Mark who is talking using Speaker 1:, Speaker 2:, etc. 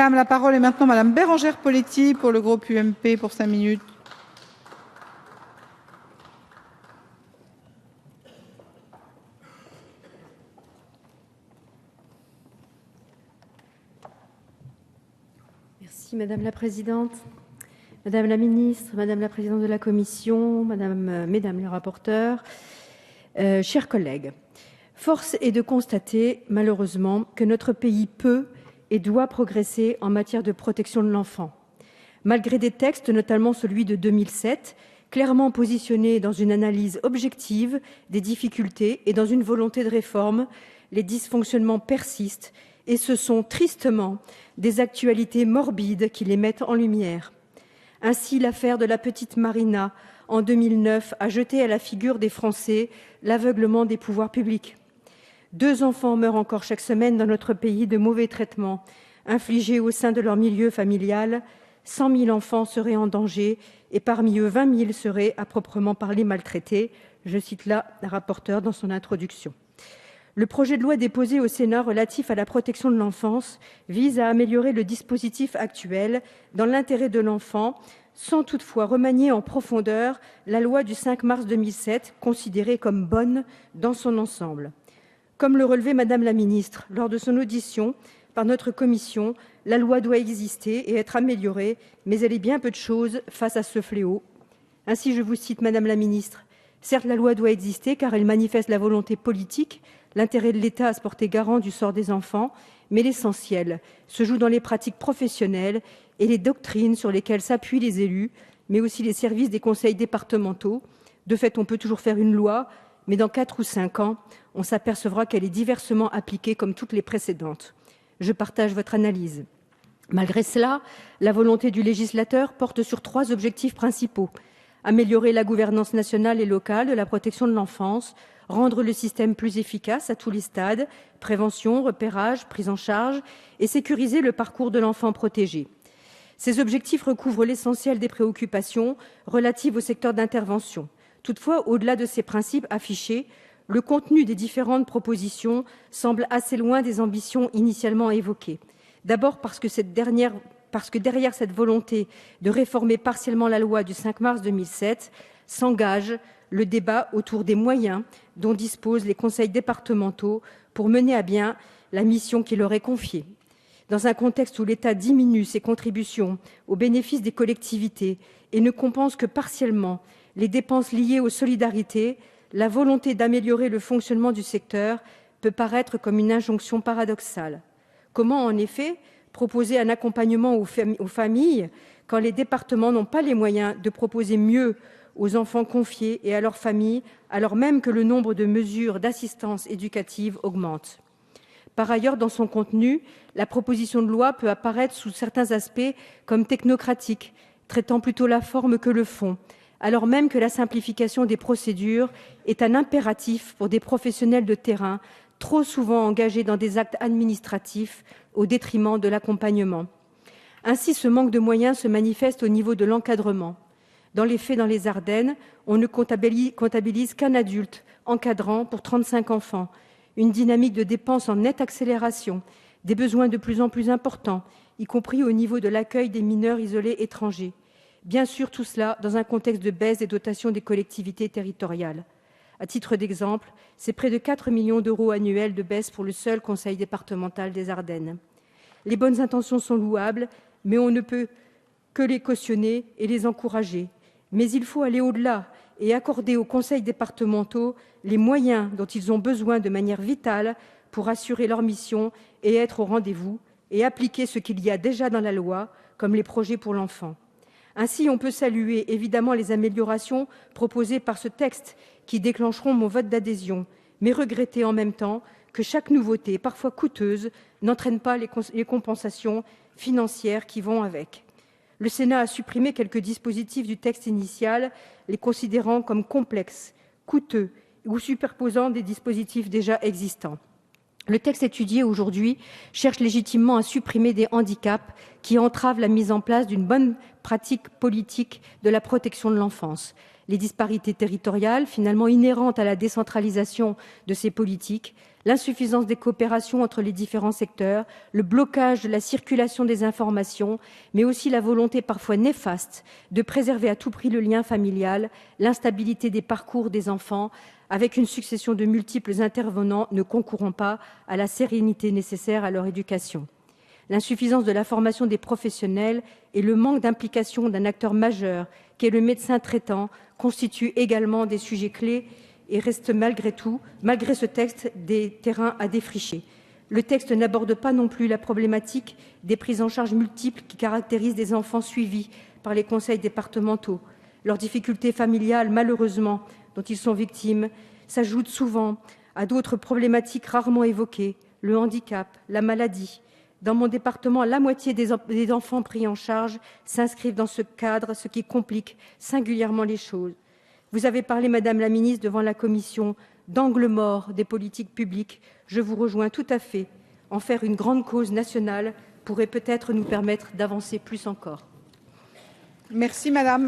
Speaker 1: Mesdames, la parole est maintenant Madame Bérangère Poletti pour le groupe UMP pour 5 minutes.
Speaker 2: Merci Madame la Présidente, Madame la Ministre, Madame la Présidente de la Commission, Mesdames les rapporteurs, chers collègues. Force est de constater, malheureusement, que notre pays peut et doit progresser en matière de protection de l'enfant. Malgré des textes, notamment celui de 2007, clairement positionnés dans une analyse objective des difficultés et dans une volonté de réforme, les dysfonctionnements persistent et ce sont tristement des actualités morbides qui les mettent en lumière. Ainsi, l'affaire de la petite Marina, en 2009, a jeté à la figure des Français l'aveuglement des pouvoirs publics. 2 enfants meurent encore chaque semaine dans notre pays de mauvais traitements infligés au sein de leur milieu familial. 100 000 enfants seraient en danger et parmi eux, 20 000 seraient à proprement parler maltraités. Je cite là la rapporteure dans son introduction. Le projet de loi déposé au Sénat relatif à la protection de l'enfance vise à améliorer le dispositif actuel dans l'intérêt de l'enfant, sans toutefois remanier en profondeur la loi du 5 mars 2007, considérée comme bonne dans son ensemble. Comme le relevait Madame la Ministre lors de son audition par notre commission, la loi doit exister et être améliorée, mais elle est bien peu de choses face à ce fléau. Ainsi, je vous cite Madame la Ministre, « Certes, la loi doit exister car elle manifeste la volonté politique, l'intérêt de l'État à se porter garant du sort des enfants, mais l'essentiel se joue dans les pratiques professionnelles et les doctrines sur lesquelles s'appuient les élus, mais aussi les services des conseils départementaux. De fait, on peut toujours faire une loi, mais dans 4 ou 5 ans, on s'apercevra qu'elle est diversement appliquée comme toutes les précédentes. Je partage votre analyse. Malgré cela, la volonté du législateur porte sur 3 objectifs principaux. Améliorer la gouvernance nationale et locale de la protection de l'enfance, rendre le système plus efficace à tous les stades, prévention, repérage, prise en charge, et sécuriser le parcours de l'enfant protégé. Ces objectifs recouvrent l'essentiel des préoccupations relatives au secteur d'intervention. Toutefois, au-delà de ces principes affichés, le contenu des différentes propositions semble assez loin des ambitions initialement évoquées. D'abord parce que derrière cette volonté de réformer partiellement la loi du 5 mars 2007 s'engage le débat autour des moyens dont disposent les conseils départementaux pour mener à bien la mission qui leur est confiée. Dans un contexte où l'État diminue ses contributions au bénéfice des collectivités et ne compense que partiellement les dépenses liées aux solidarités, la volonté d'améliorer le fonctionnement du secteur peut paraître comme une injonction paradoxale. Comment, en effet, proposer un accompagnement aux familles quand les départements n'ont pas les moyens de proposer mieux aux enfants confiés et à leurs familles, alors même que le nombre de mesures d'assistance éducative augmente? Par ailleurs, dans son contenu, la proposition de loi peut apparaître sous certains aspects comme technocratique, traitant plutôt la forme que le fond, alors même que la simplification des procédures est un impératif pour des professionnels de terrain trop souvent engagés dans des actes administratifs au détriment de l'accompagnement. Ainsi, ce manque de moyens se manifeste au niveau de l'encadrement. Dans les faits, dans les Ardennes, on ne comptabilise qu'un adulte encadrant pour 35 enfants, une dynamique de dépenses en nette accélération, des besoins de plus en plus importants, y compris au niveau de l'accueil des mineurs isolés étrangers. Bien sûr, tout cela dans un contexte de baisse des dotations des collectivités territoriales. À titre d'exemple, c'est près de 4 millions d'euros annuels de baisse pour le seul conseil départemental des Ardennes. Les bonnes intentions sont louables, mais on ne peut que les cautionner et les encourager. Mais il faut aller au-delà et accorder aux conseils départementaux les moyens dont ils ont besoin de manière vitale pour assurer leur mission et être au rendez-vous et appliquer ce qu'il y a déjà dans la loi, comme les projets pour l'enfant. Ainsi, on peut saluer évidemment les améliorations proposées par ce texte qui déclencheront mon vote d'adhésion, mais regretter en même temps que chaque nouveauté, parfois coûteuse, n'entraîne pas les compensations financières qui vont avec. Le Sénat a supprimé quelques dispositifs du texte initial, les considérant comme complexes, coûteux ou superposant des dispositifs déjà existants. Le texte étudié aujourd'hui cherche légitimement à supprimer des handicaps qui entravent la mise en place d'une bonne pratique politique de la protection de l'enfance. Les disparités territoriales, finalement inhérentes à la décentralisation de ces politiques, l'insuffisance des coopérations entre les différents secteurs, le blocage de la circulation des informations, mais aussi la volonté parfois néfaste de préserver à tout prix le lien familial, l'instabilité des parcours des enfants, avec une succession de multiples intervenants ne concourant pas à la sérénité nécessaire à leur éducation. L'insuffisance de la formation des professionnels et le manque d'implication d'un acteur majeur, qui est le médecin traitant, constituent également des sujets clés et restent malgré ce texte, des terrains à défricher. Le texte n'aborde pas non plus la problématique des prises en charge multiples qui caractérisent des enfants suivis par les conseils départementaux. Leurs difficultés familiales, malheureusement, dont ils sont victimes, s'ajoutent souvent à d'autres problématiques rarement évoquées, le handicap, la maladie. Dans mon département, la moitié des enfants pris en charge s'inscrivent dans ce cadre, ce qui complique singulièrement les choses. Vous avez parlé, Madame la Ministre, devant la Commission, d'angle mort des politiques publiques. Je vous rejoins tout à fait. En faire une grande cause nationale pourrait peut-être nous permettre d'avancer plus encore.
Speaker 1: Merci, Madame.